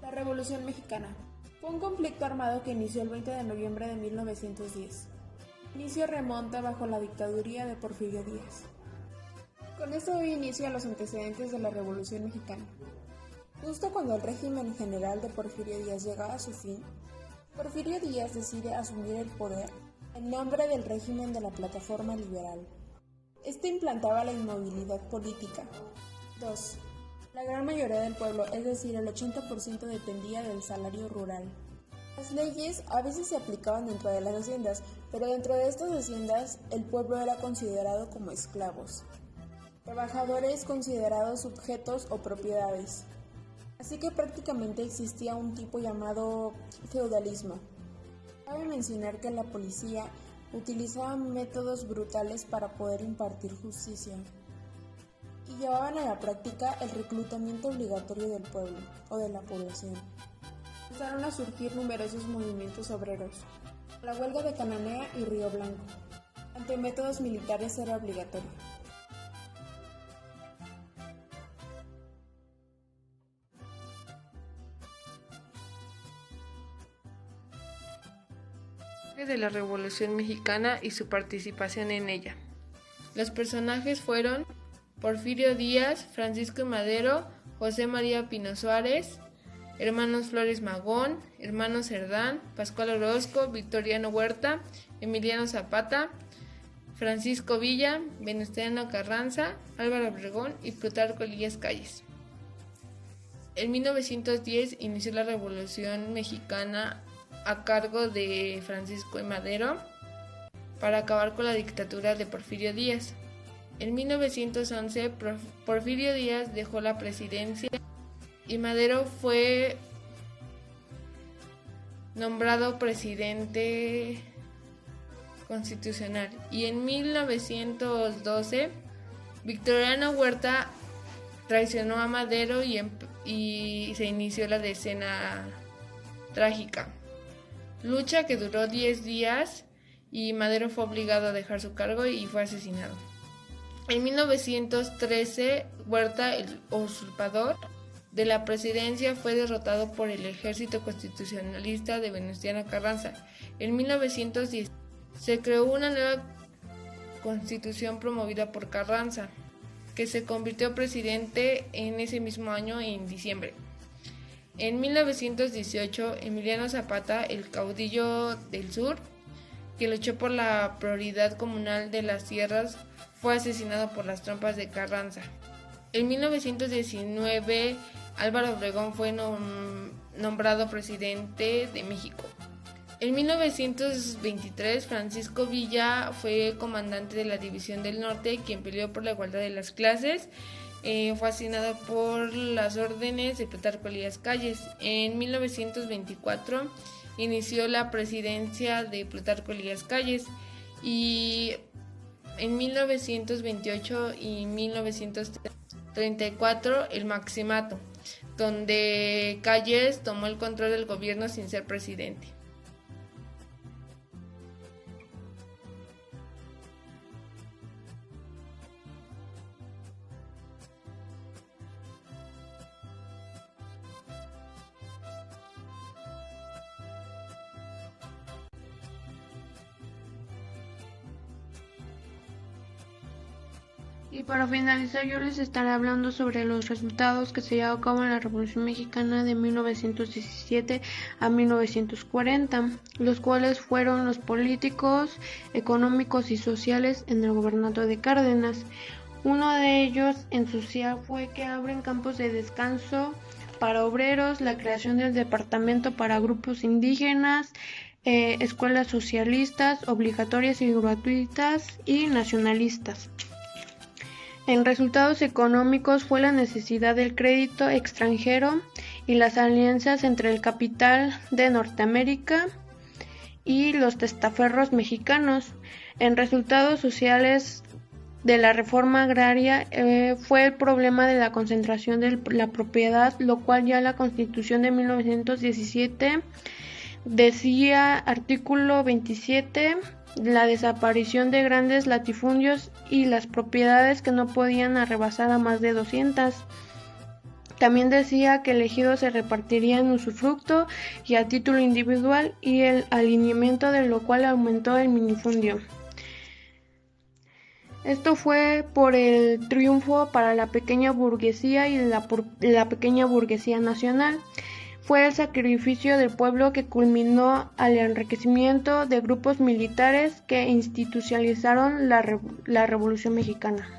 La Revolución Mexicana fue un conflicto armado que inició el 20 de noviembre de 1910. El inicio remonta bajo la dictadura de Porfirio Díaz. Con esto doy inicio a los antecedentes de la Revolución Mexicana. Justo cuando el régimen general de Porfirio Díaz llegaba a su fin, Porfirio Díaz decide asumir el poder en nombre del régimen de la Plataforma Liberal. Este implantaba la inmovilidad política. 2. La gran mayoría del pueblo, es decir, el 80%, dependía del salario rural. Las leyes a veces se aplicaban dentro de las haciendas, pero dentro de estas haciendas el pueblo era considerado como esclavos, trabajadores considerados sujetos o propiedades. Así que prácticamente existía un tipo llamado feudalismo. Cabe mencionar que la policía utilizaba métodos brutales para poder impartir justicia y llevaban a la práctica el reclutamiento obligatorio del pueblo o de la población. Empezaron a surgir numerosos movimientos obreros, la huelga de Cananea y Río Blanco. Ante métodos militares era obligatorio. De la Revolución Mexicana y su participación en ella. Los personajes fueron Porfirio Díaz, Francisco I. Madero, José María Pino Suárez, hermanos Flores Magón, hermanos Cerdán, Pascual Orozco, Victoriano Huerta, Emiliano Zapata, Francisco Villa, Venustiano Carranza, Álvaro Obregón y Plutarco Elías Calles. En 1910 inició la Revolución Mexicana a cargo de Francisco I. Madero para acabar con la dictadura de Porfirio Díaz. En 1911, Porfirio Díaz dejó la presidencia y Madero fue nombrado presidente constitucional. Y en 1912, Victoriano Huerta traicionó a Madero y se inició la decena trágica. Lucha que duró 10 días y Madero fue obligado a dejar su cargo y fue asesinado. En 1913, Huerta, el usurpador de la presidencia, fue derrotado por el ejército constitucionalista de Venustiano Carranza. En 1910 se creó una nueva constitución promovida por Carranza, que se convirtió presidente en ese mismo año en diciembre. En 1918, Emiliano Zapata, el caudillo del sur, que luchó por la prioridad comunal de las tierras, fue asesinado por las tropas de Carranza. En 1919, Álvaro Obregón fue nombrado presidente de México. En 1923, Francisco Villa fue comandante de la División del Norte, quien peleó por la igualdad de las clases. Fue asignado por las órdenes de Plutarco Elías Calles. En 1924 inició la presidencia de Plutarco Elías Calles y en 1928 y 1934 el Maximato, donde Calles tomó el control del gobierno sin ser presidente. Y para finalizar, yo les estaré hablando sobre los resultados que se llevó a cabo en la Revolución Mexicana de 1917 a 1940, los cuales fueron los políticos, económicos y sociales en el gobernador de Cárdenas. Uno de ellos en social fue que abren campos de descanso para obreros, la creación del departamento para grupos indígenas, escuelas socialistas, obligatorias y gratuitas y nacionalistas. En resultados económicos fue la necesidad del crédito extranjero y las alianzas entre el capital de Norteamérica y los testaferros mexicanos. En resultados sociales de la reforma agraria fue el problema de la concentración de la propiedad, lo cual ya la Constitución de 1917 decía, artículo 27, la desaparición de grandes latifundios y las propiedades que no podían rebasar a más de 200. También decía que el ejido se repartiría en usufructo y a título individual, y el alineamiento de lo cual aumentó el minifundio. Esto fue por el triunfo para la pequeña burguesía y la pequeña burguesía nacional. Fue el sacrificio del pueblo que culminó al enriquecimiento de grupos militares que institucionalizaron la Revolución Mexicana.